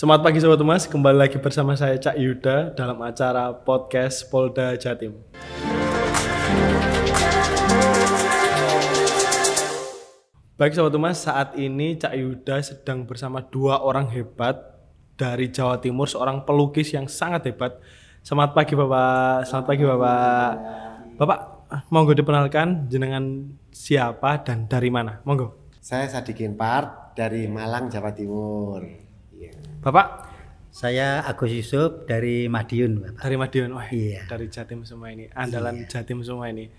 Selamat pagi Sobat Mas, kembali lagi bersama saya Cak Yuda dalam acara podcast Polda Jatim. Baik Sobat Mas, saat ini Cak Yuda sedang bersama dua orang hebat dari Jawa Timur, seorang pelukis yang sangat hebat. Selamat pagi Bapak. Selamat pagi Bapak. Bapak, monggo diperkenalkan jenengan siapa dan dari mana? Monggo. Saya Sadikin Part dari Malang, Jawa Timur. Bapak? Saya Agus Yusuf dari Madiun, Bapak. Dari Madiun, wah iya. Dari Jatim semua ini, andalan Jatim semua ini.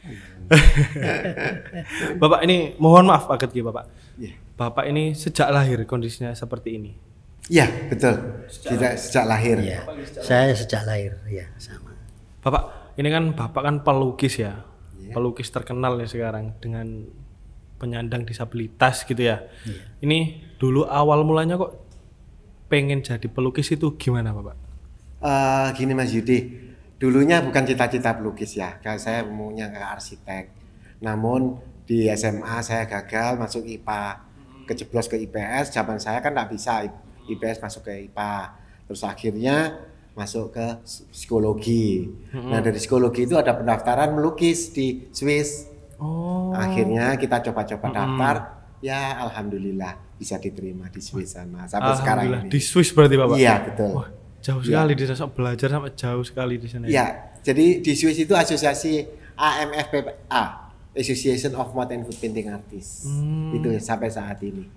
Bapak ini, mohon maaf Pak Ketki Bapak. Iya. Bapak ini sejak lahir kondisinya seperti ini? Iya, betul. Sejak lahir. Iya. Saya sejak lahir, ya sama. Bapak, ini kan Bapak kan pelukis ya, Iya. pelukis terkenal ya sekarang dengan penyandang disabilitas gitu ya. Iya. Ini dulu awal mulanya kok pengen jadi pelukis itu gimana Bapak? Gini Mas Yudi, dulunya bukan cita-cita pelukis ya. Saya maunya ke arsitek. Namun di SMA saya gagal masuk IPA, kejeblos ke IPS. Zaman saya kan nggak bisa IPS masuk ke IPA. Terus akhirnya masuk ke psikologi. Nah dari psikologi itu ada pendaftaran melukis di Swiss. Akhirnya kita coba-coba daftar. Ya alhamdulillah bisa diterima di Swiss sana sampai sekarang ini. Di Swiss berarti Bapak? Iya betul. Wah, jauh sekali di sana, belajar sampai jauh sekali di sana. Iya, jadi di Swiss itu asosiasi AMFPA, Association of Mud and Food Painting Artists. Itu sampai saat ini.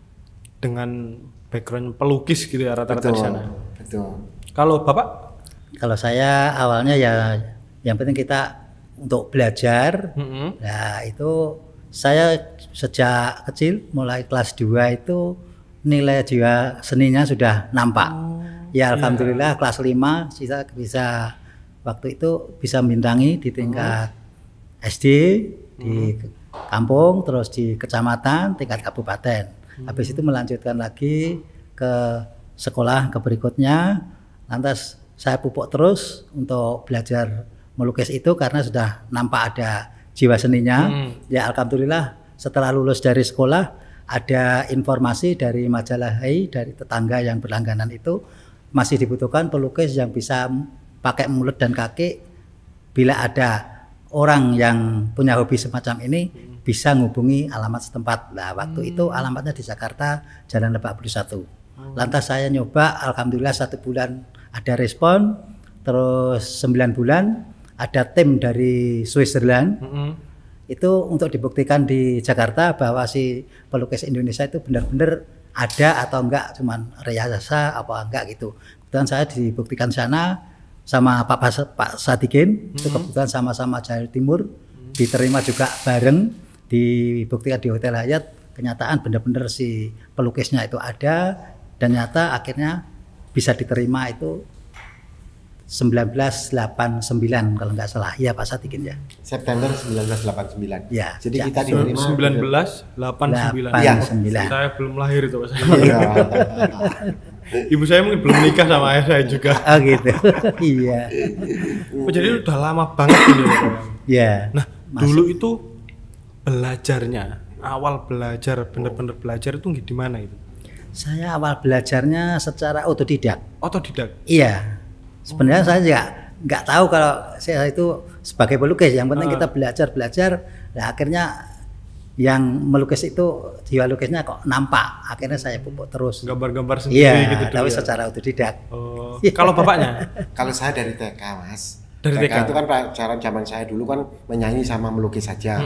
Dengan background pelukis gitu ya rata-rata di sana. Betul. Kalau Bapak? Kalau saya awalnya ya yang penting kita untuk belajar. Nah, itu saya sejak kecil mulai kelas 2 itu nilai jiwa seninya sudah nampak. Ya alhamdulillah kelas 5 kita bisa waktu itu bisa membintangi di tingkat SD di kampung, terus di kecamatan, tingkat kabupaten. Habis itu melanjutkan lagi ke sekolah ke berikutnya. Lantas saya pupuk terus untuk belajar melukis itu karena sudah nampak ada jiwa seninya. Ya alhamdulillah setelah lulus dari sekolah ada informasi dari majalah Hai dari tetangga yang berlangganan itu masih dibutuhkan pelukis yang bisa pakai mulut dan kaki. Bila ada orang yang punya hobi semacam ini bisa menghubungi alamat setempat. Nah waktu itu alamatnya di Jakarta Jalan Lebak Bulus 1. Lantas saya nyoba, alhamdulillah 1 bulan ada respon, terus 9 bulan ada tim dari Switzerland. Itu untuk dibuktikan di Jakarta bahwa si pelukis Indonesia itu benar-benar ada atau enggak, cuman rekayasa apa enggak gitu. Kebetulan saya dibuktikan sana sama Pak Sadikin, itu kebetulan sama-sama Jawa Timur, diterima juga bareng, dibuktikan di Hotel Hyatt. Kenyataan benar-benar si pelukisnya itu ada dan nyata akhirnya bisa diterima itu 1989 kalau nggak salah, ya Pak Sadikin ya. September 1989. Ya. Jadi ya. kita diterima 1989. Ya. Saya belum lahir itu Pak. Iya. Ibu saya mungkin belum nikah sama ayah saya juga. Oh gitu. Iya. Oh, jadi udah lama banget ini Pak. Ya. Nah, dulu itu belajarnya, awal belajar bener-bener belajar itu di mana itu? Saya awal belajarnya secara otodidak. Otodidak. Iya. Sebenarnya saya juga nggak tahu kalau saya itu sebagai pelukis. Yang penting kita belajar. Nah, akhirnya yang melukis itu jiwa lukisnya kok nampak. Akhirnya saya pupuk terus. Gambar-gambar sendiri gitu. Tapi ya? secara otodidak. Oh. Kalau bapaknya? Kalau saya dari TK Mas. Dari TK itu kan pelajaran zaman saya dulu kan menyanyi sama melukis saja.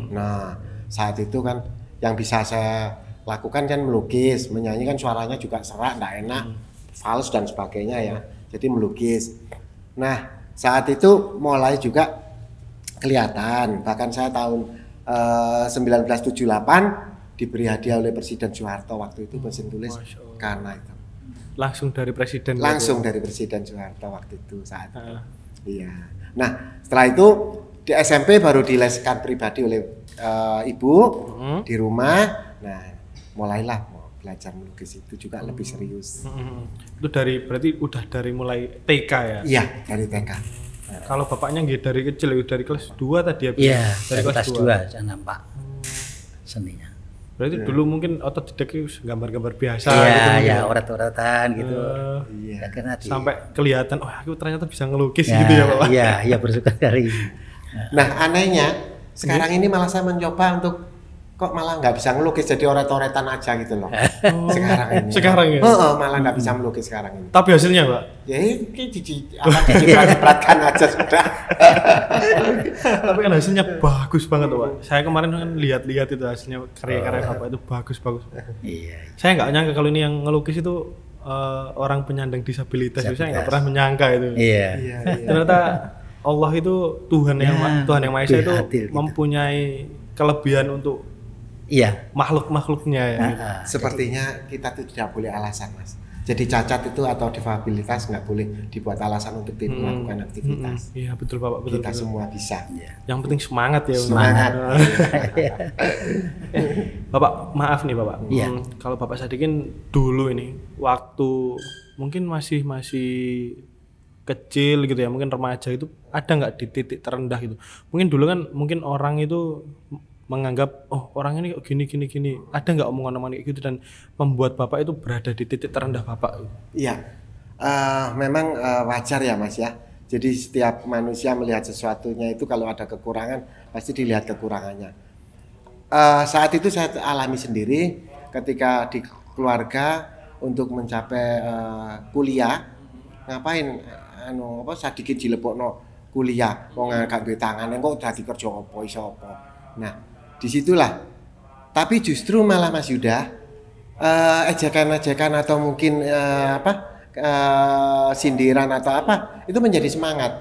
Nah saat itu kan yang bisa saya lakukan kan melukis, menyanyi kan suaranya juga serak, nggak enak, fals dan sebagainya ya. Jadi melukis. Nah saat itu mulai juga kelihatan. Bahkan saya tahun 1978 diberi hadiah oleh Presiden Soeharto waktu itu mesin tulis karena itu. Langsung dari presiden. Langsung dari Presiden Soeharto waktu itu saat itu. Iya. Nah setelah itu di SMP baru dileskan pribadi oleh ibu di rumah. Nah mulailah belajar melukis itu juga lebih serius. Itu berarti udah dari mulai TK ya? Iya, dari TK. Kalau bapaknya nggih dari kecil, dari kelas 2 tadi ya? Iya, dari kelas 2 saya nampak seninya. Berarti dulu mungkin otodidak itu gambar-gambar biasa Iya, gitu. ya orat-oratan gitu. Iya. Karena Sampai kelihatan, oh aku ternyata bisa ngelukis ya, gitu ya Pak. Iya, iya bersyukur dari. Nah anehnya sekarang ini malah saya mencoba untuk kok malah nggak bisa ngelukis jadi oret-oretan aja gitu loh. Sekarang ini. Sekarang ya? Malah nggak bisa melukis sekarang ini. Tapi hasilnya Pak? Ya ini diciprat-cipratkan aja sudah. Tapi kan hasilnya bagus banget Pak. Saya kemarin kan lihat-lihat itu hasilnya karya-karya Bapak itu bagus-bagus. Iya. Saya nggak nyangka kalau ini yang ngelukis itu orang penyandang disabilitas. Saya nggak pernah menyangka itu. Iya. Iya. Ternyata Allah itu Tuhan yang Maha Esa itu adil gitu. mempunyai kelebihan untuk Iya. makhluk-makhluknya ya. Gitu. Sepertinya kita tuh tidak boleh alasan mas. Jadi cacat itu atau difabilitas nggak boleh dibuat alasan untuk tidak melakukan aktivitas. Iya betul Bapak, betul. Kita betul. semua bisa. Yang penting semangat ya. Semangat. Bapak maaf nih Bapak. Iya. Kalau Bapak Sadikin dulu ini waktu mungkin masih kecil gitu ya, mungkin remaja itu ada nggak di titik terendah gitu. Mungkin dulu kan mungkin orang itu menganggap oh orang ini kok gini. Ada nggak omongan-omongan kayak gitu dan membuat Bapak itu berada di titik terendah Bapak? Iya, memang wajar ya mas ya. Jadi setiap manusia melihat sesuatunya itu kalau ada kekurangan pasti dilihat kekurangannya. Saat itu saya alami sendiri ketika di keluarga untuk mencapai kuliah, ngapain sedikit dilebokno kuliah, wong gak duwe tangan, kok dadi kerja apa iso apa. Nah, disitulah. Tapi justru malah Mas Yuda ejekan-ejekan atau mungkin sindiran atau apa itu menjadi semangat.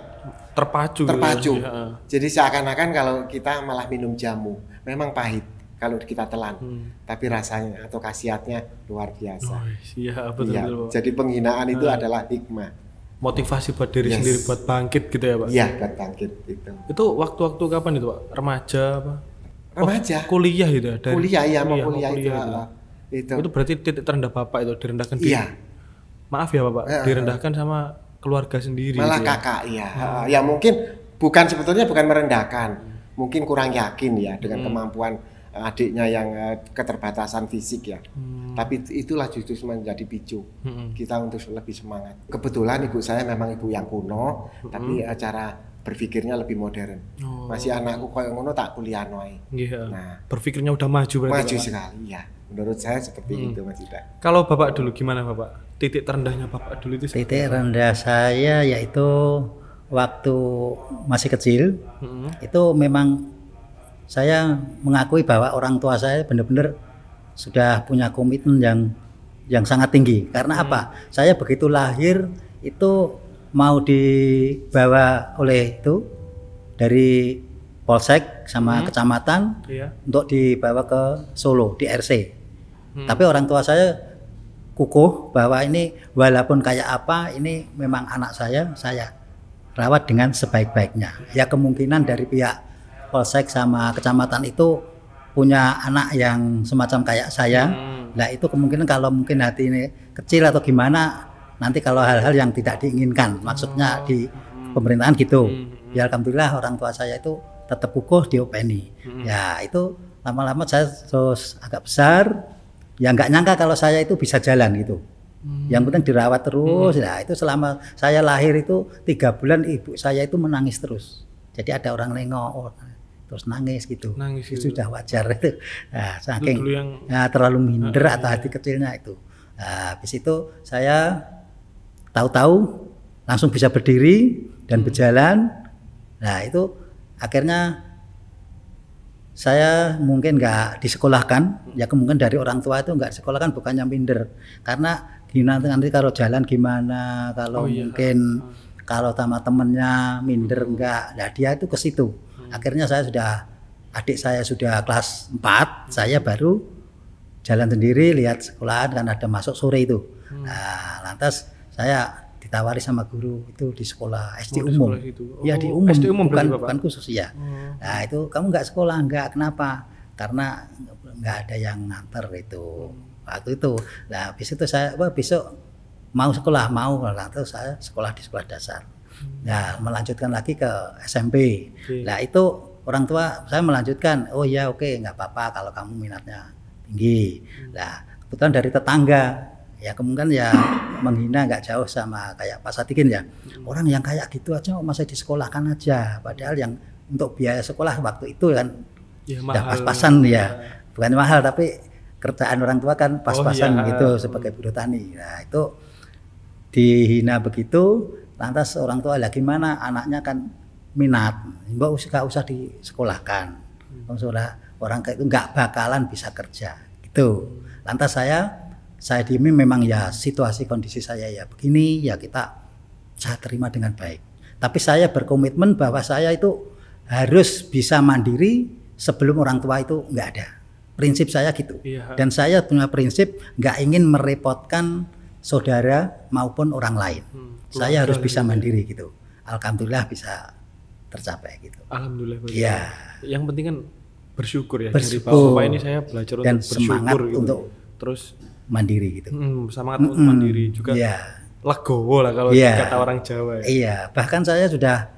Terpacu. Ya. Jadi seakan-akan kalau kita malah minum jamu, memang pahit kalau kita telan, tapi rasanya atau khasiatnya luar biasa. Oh, iya betul. Jadi penghinaan itu adalah hikmah. Motivasi buat diri sendiri buat bangkit gitu ya Pak? Iya buat bangkit itu. Itu waktu-waktu kapan itu Pak? Remaja apa? Remaja. Kuliah gitu ya? Kuliah ya, mau kuliah itu. Itu berarti titik terendah Bapak itu direndahkan di. Iya. Maaf ya Bapak, direndahkan sama keluarga sendiri. Malah gitu ya? kakak ya. Ya mungkin sebetulnya bukan merendahkan. Mungkin kurang yakin ya dengan kemampuan adiknya yang keterbatasan fisik ya. Tapi itulah justru menjadi picu kita untuk lebih semangat. Kebetulan ibu saya memang ibu yang kuno, tapi cara berpikirnya lebih modern. Masih anakku koyo ngono tak kuliah noe. Iya. Nah, berpikirnya udah maju berarti. Maju sekali ya. Menurut saya seperti itu Mas Yuda. Kalau Bapak dulu gimana Bapak? Titik terendahnya Bapak dulu itu? Titik rendah saya yaitu waktu masih kecil. Itu memang saya mengakui bahwa orang tua saya benar-benar sudah punya komitmen yang sangat tinggi. Karena apa? Saya begitu lahir itu mau dibawa oleh itu dari polsek sama kecamatan untuk dibawa ke Solo di RC. Tapi orang tua saya kukuh bahwa ini walaupun kayak apa ini memang anak saya rawat dengan sebaik-baiknya. Ya kemungkinan dari pihak polsek sama kecamatan itu punya anak yang semacam kayak saya. Nah itu kemungkinan kalau mungkin hati ini kecil atau gimana nanti kalau hal-hal yang tidak diinginkan maksudnya di pemerintahan gitu. Ya alhamdulillah orang tua saya itu tetap kukuh diopeni. Ya itu lama-lama saya terus agak besar ya nggak nyangka kalau saya itu bisa jalan gitu. Yang penting dirawat terus. Nah itu selama saya lahir itu 3 bulan ibu saya itu menangis terus. Jadi ada orang nengok terus nangis gitu. Itu sudah wajar itu. Nah, saking terlalu minder atau hati kecilnya itu. Nah, habis itu saya tahu-tahu langsung bisa berdiri dan berjalan. Nah, itu akhirnya saya mungkin nggak disekolahkan. Ya kemungkinan dari orang tua itu nggak disekolahkan bukannya minder. Karena nanti kalau jalan gimana, kalau mungkin kalau sama temennya minder enggak. Nah, dia itu ke situ. Akhirnya adik saya sudah kelas 4, saya baru jalan sendiri lihat sekolahan kan ada masuk sore itu. Nah, lantas saya ditawari sama guru itu di sekolah SD umum. Ya di umum, bukan khusus ya. Nah, itu kamu enggak sekolah, enggak kenapa? Karena enggak ada yang nganter itu. Waktu itu. Nah, habis itu saya besok mau sekolah, lantas saya sekolah di sekolah dasar. Nah, melanjutkan lagi ke SMP. Nah, itu orang tua saya melanjutkan. Oh ya, oke, nggak apa-apa kalau kamu minatnya tinggi. Nah, kebetulan dari tetangga ya kemungkinan ya menghina nggak jauh sama kayak Pak Sadikin ya. Orang yang kayak gitu aja masih disekolahkan aja, padahal yang untuk biaya sekolah waktu itu kan Ya, sudah mahal. pas-pasan ya, bukan mahal tapi kerjaan orang tua kan pas-pasan iya. gitu sebagai buruh tani. Nah itu dihina begitu, lantas orang tua lah gimana, anaknya kan minat, nggak usah disekolahkan, sudah orang kayak itu nggak bakalan bisa kerja gitu. Lantas saya diemi, memang ya situasi kondisi saya ya begini ya, saya terima dengan baik. Tapi saya berkomitmen bahwa saya itu harus bisa mandiri sebelum orang tua itu nggak ada. Prinsip saya gitu. Iya. Dan saya punya prinsip nggak ingin merepotkan saudara maupun orang lain. Saya harus bisa mandiri gitu. Alhamdulillah bisa tercapai gitu. Alhamdulillah. Iya. Yang penting kan bersyukur ya. Bersyukur. Dari Bapak ini saya belajar Dan untuk semangat bersyukur gitu. untuk Terus mandiri gitu. semangat untuk mandiri juga. Iya. Legowo lah kalau Iya. kata orang Jawa ya. Iya, bahkan saya sudah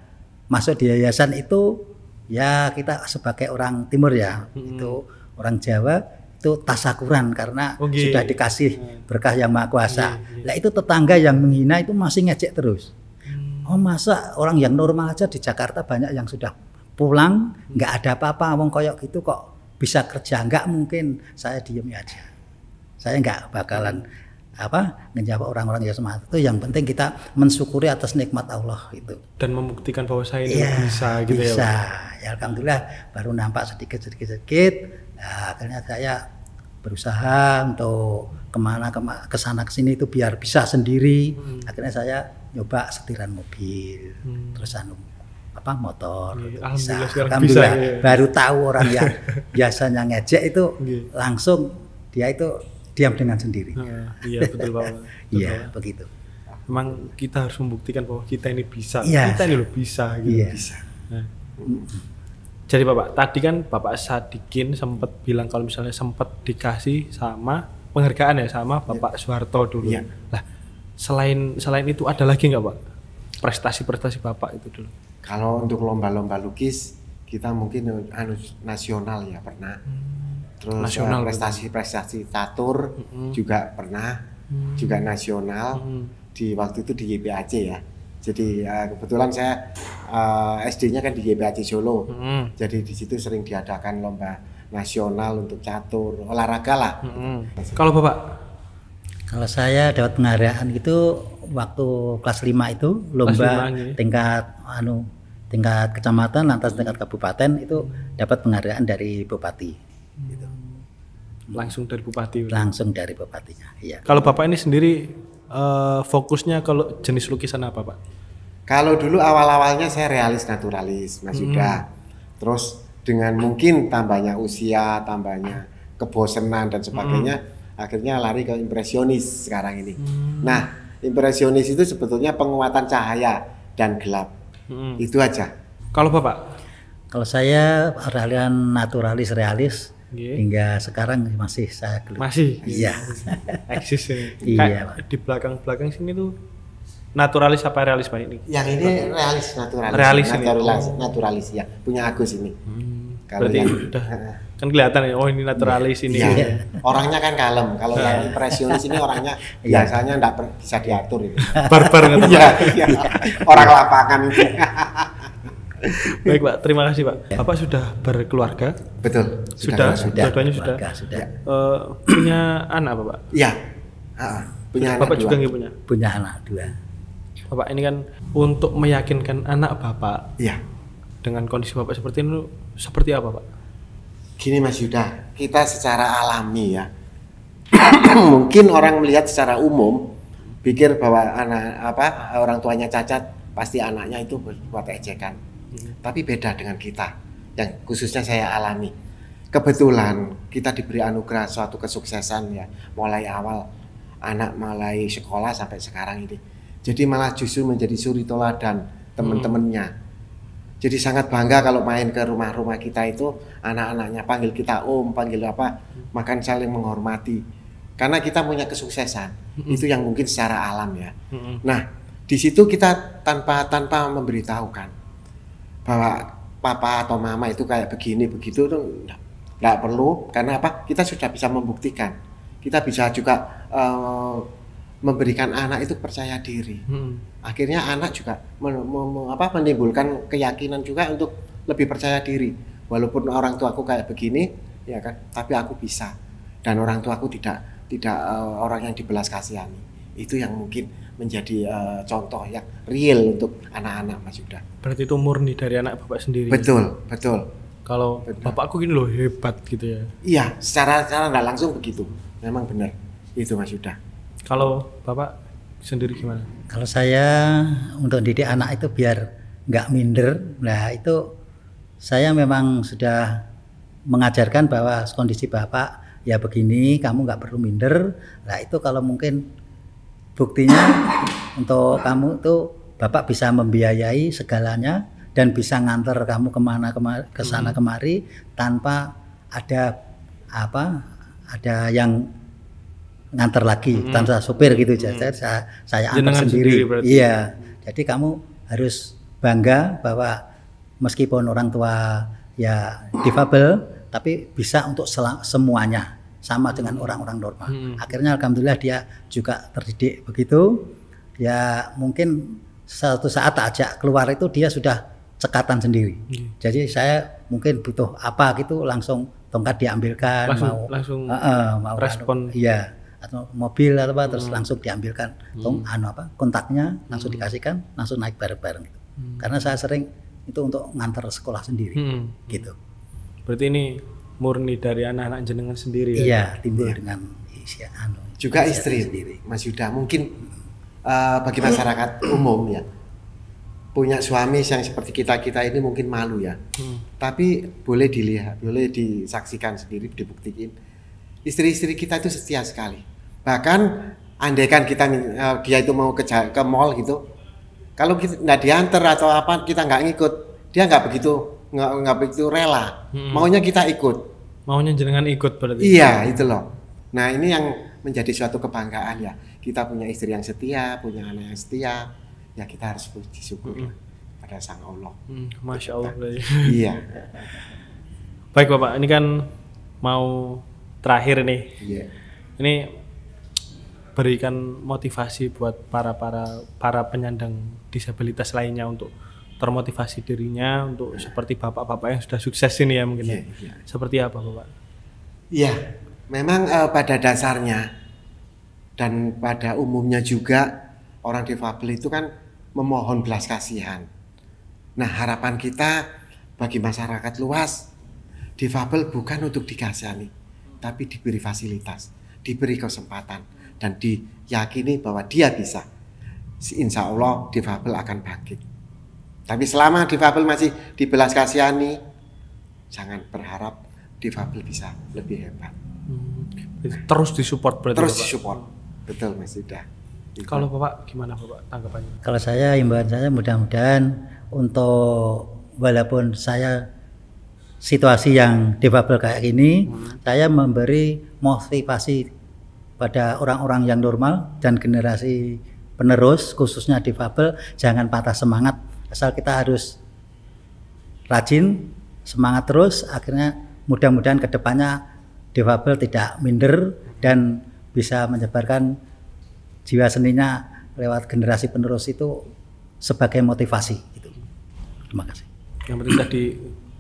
masuk di yayasan itu ya kita sebagai orang timur ya, itu orang Jawa itu tasakuran karena Oke. sudah dikasih berkah yang Maha Kuasa. Lah itu tetangga yang menghina itu masih ngejek terus. Oh masa orang yang normal aja di Jakarta banyak yang sudah pulang, nggak ada apa-apa, wong koyok gitu kok bisa kerja, nggak mungkin. Saya diem aja. Saya nggak bakalan ngejawab orang-orang yang semangat itu. Yang penting kita mensyukuri atas nikmat Allah itu. Dan membuktikan bahwa saya ini Iya, bisa gitu ya. bisa. Pak. Ya alhamdulillah baru nampak sedikit. Nah, akhirnya saya berusaha untuk kesana kesini itu biar bisa sendiri. Akhirnya saya nyoba setiran mobil, terus motor. Iya, Itu bisa. alhamdulillah sekarang Alhamdulillah bisa, ya. baru tahu orang yang biasanya ngejek itu Iya. langsung dia itu diam dengan sendiri. Iya betul Pak. Betul, Iya Pak. begitu. Memang kita harus membuktikan bahwa kita ini bisa. Iya. Kita ini loh bisa gitu. Iya. Bisa. Nah. Jadi Bapak, tadi kan Bapak Sadikin sempat bilang kalau misalnya sempat dikasih sama penghargaan ya sama Bapak Soeharto dulu. Iya. Lah, selain itu ada lagi nggak Pak? Prestasi-prestasi Bapak itu dulu. Kalau untuk lomba-lomba lukis kita mungkin nasional ya pernah. Terus Nasional, prestasi catur juga pernah, juga nasional di waktu itu di YPAC ya. Jadi kebetulan saya SD-nya kan di YPAC Solo. Jadi di situ sering diadakan lomba nasional untuk catur, olahraga lah. Kalau Bapak? Kalau saya dapat penghargaan itu waktu kelas 5 itu lomba Kelas 5, tingkat kecamatan, lantas tingkat kabupaten itu dapat penghargaan dari bupati. Gitu. Langsung dari Bupati. Langsung dari bupatinya. Iya. Kalau Bapak ini sendiri fokusnya kalau jenis lukisan apa Pak? Kalau dulu awal-awalnya saya realis naturalis, Mas Yuda. Terus dengan mungkin tambahnya usia, tambahnya kebosanan dan sebagainya, akhirnya lari ke impresionis sekarang ini. Nah, impresionis itu sebetulnya penguatan cahaya dan gelap. Itu aja. Kalau Bapak? Kalau saya naturalis realis hingga sekarang masih saya geluti. Masih? Iya. Eksis ini. Iya, Kayak di belakang sini tuh naturalis apa realis Pak ini? Yang ini realis naturalis. Realis ini. Naturalis ya, punya Agus ini. Kalau Berarti yang udah kan kelihatan ya, oh ini naturalis ini. iya. Orangnya kan kalem. Kalau yang impresionis ini orangnya biasanya enggak bisa diatur itu. Barbar nggak Iya, iya. Orang lapangan itu. Baik Pak, terima kasih Pak. Bapak sudah berkeluarga? Betul. Sudah. Sudah. Dua-duanya sudah. Keluarga, sudah. Punya anak Bapak? Iya. Punya anak Bapak dua. juga nggak punya? Punya anak 2. Bapak ini kan untuk meyakinkan anak Bapak Iya. dengan kondisi Bapak seperti ini seperti apa Pak? Gini Mas Yuda, kita secara alami ya. Mungkin orang melihat secara umum pikir bahwa orang tuanya cacat pasti anaknya itu buat ejekan. Tapi beda dengan kita yang khususnya saya alami. Kebetulan kita diberi anugerah suatu kesuksesan ya, mulai awal anak mulai sekolah sampai sekarang ini. Jadi malah justru menjadi suri toladan teman-temannya. Jadi sangat bangga kalau main ke rumah-rumah kita itu anak-anaknya panggil kita om, panggil apa, makan saling menghormati. Karena kita punya kesuksesan. Itu yang mungkin secara alam ya. Nah, di situ kita tanpa memberitahukan bahwa papa atau mama itu kayak begini begitu tuh Nggak perlu, karena apa? Kita sudah bisa membuktikan. Kita bisa juga memberikan anak itu percaya diri. Akhirnya anak juga menimbulkan keyakinan juga untuk lebih percaya diri. Walaupun orang tua aku kayak begini, ya kan, tapi aku bisa. Dan orang tua aku tidak orang yang dibelas kasihani. Itu yang mungkin menjadi contoh yang real untuk anak-anak, Mas Yuda. Berarti itu murni dari anak Bapak sendiri. Betul. Kalau bapakku gini loh hebat gitu ya. Iya, secara nggak langsung begitu. Memang benar. Itu Mas Yuda. Kalau Bapak sendiri gimana? Kalau saya untuk didik anak itu biar nggak minder, nah itu saya memang sudah mengajarkan bahwa kondisi Bapak ya begini, kamu nggak perlu minder. Nah itu kalau mungkin buktinya untuk kamu tuh Bapak bisa membiayai segalanya dan bisa nganter kamu ke sana kemari tanpa ada yang nganter lagi tanpa sopir gitu. Saya antar sendiri. Iya. Jadi kamu harus bangga bahwa meskipun orang tua ya difabel tapi bisa untuk semuanya sama dengan orang-orang normal. Akhirnya alhamdulillah dia juga terdidik begitu. Ya mungkin suatu saat tak ajak keluar itu dia sudah cekatan sendiri. Jadi saya mungkin butuh apa gitu langsung tongkat diambilkan, langsung mau respon. Iya, atau mobil atau apa terus langsung diambilkan kontaknya langsung dikasihkan, langsung naik bareng-bareng gitu. Karena saya sering itu untuk ngantar sekolah sendiri gitu. Berarti ini murni dari anak-anak jenengan sendiri ya? Iya, timbul dengan juga istri sendiri. Mas Yuda, mungkin bagi masyarakat umum ya, punya suami yang seperti kita ini mungkin malu ya. Tapi boleh dilihat, boleh disaksikan sendiri, dibuktikan. Istri-istri kita itu setia sekali. Bahkan andaikan dia itu mau ke mall gitu, kalau kita nggak diantar atau apa, kita nggak ngikut, dia nggak begitu rela. Maunya kita ikut. Maunya jenengan ikut berarti. Iya, itu loh. Nah, ini yang menjadi suatu kebanggaan ya. Kita punya istri yang setia, punya anak yang setia. Ya kita harus puji syukur pada Sang Allah. Masya Allah. Iya. Baik Bapak, ini kan mau terakhir nih. Iya. Ini berikan motivasi buat para penyandang disabilitas lainnya untuk termotivasi dirinya untuk seperti bapak-bapak yang sudah sukses ini ya mungkin. Iya. Seperti apa Bapak? Iya, memang pada dasarnya dan pada umumnya juga orang difabel itu kan memohon belas kasihan. Nah, harapan kita bagi masyarakat luas, difabel bukan untuk dikasihani, tapi diberi fasilitas, diberi kesempatan, dan diyakini bahwa dia bisa. Insya Allah difabel akan bangkit. Tapi selama difabel masih dibelas kasihani, jangan berharap difabel bisa lebih hebat. Terus disupport berarti. Terus Bapak? disupport, betul Mas Yuda. Kalau Bapak gimana Bapak tanggapannya? Kalau saya himbauan saya mudah-mudahan untuk walaupun saya situasi yang difabel kayak gini, saya memberi motivasi pada orang-orang yang normal dan generasi penerus khususnya difabel, jangan patah semangat, asal kita harus rajin, semangat terus, akhirnya mudah-mudahan kedepannya difabel tidak minder dan bisa menyebarkan jiwa seninya lewat generasi penerus itu sebagai motivasi gitu. Terima kasih. Yang penting tadi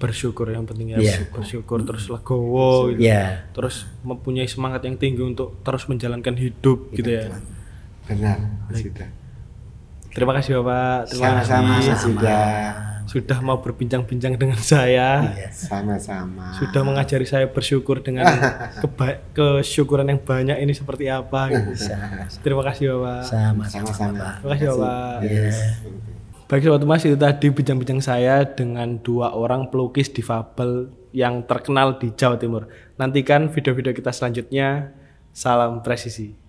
bersyukur, yang penting ya bersyukur terus legowo gitu. Terus mempunyai semangat yang tinggi untuk terus menjalankan hidup gitu ya. Benar, sudah. Terima kasih Bapak. Terima kasih sudah mau berbincang-bincang dengan saya. Sama-sama. Sudah mengajari saya bersyukur dengan kesyukuran yang banyak ini seperti apa gitu. Terima kasih Bapak. Sama-sama. Terima kasih Bapak. Baik Sobat Mas, itu tadi bincang-bincang saya dengan dua orang pelukis difabel yang terkenal di Jawa Timur. Nantikan video-video kita selanjutnya. Salam presisi.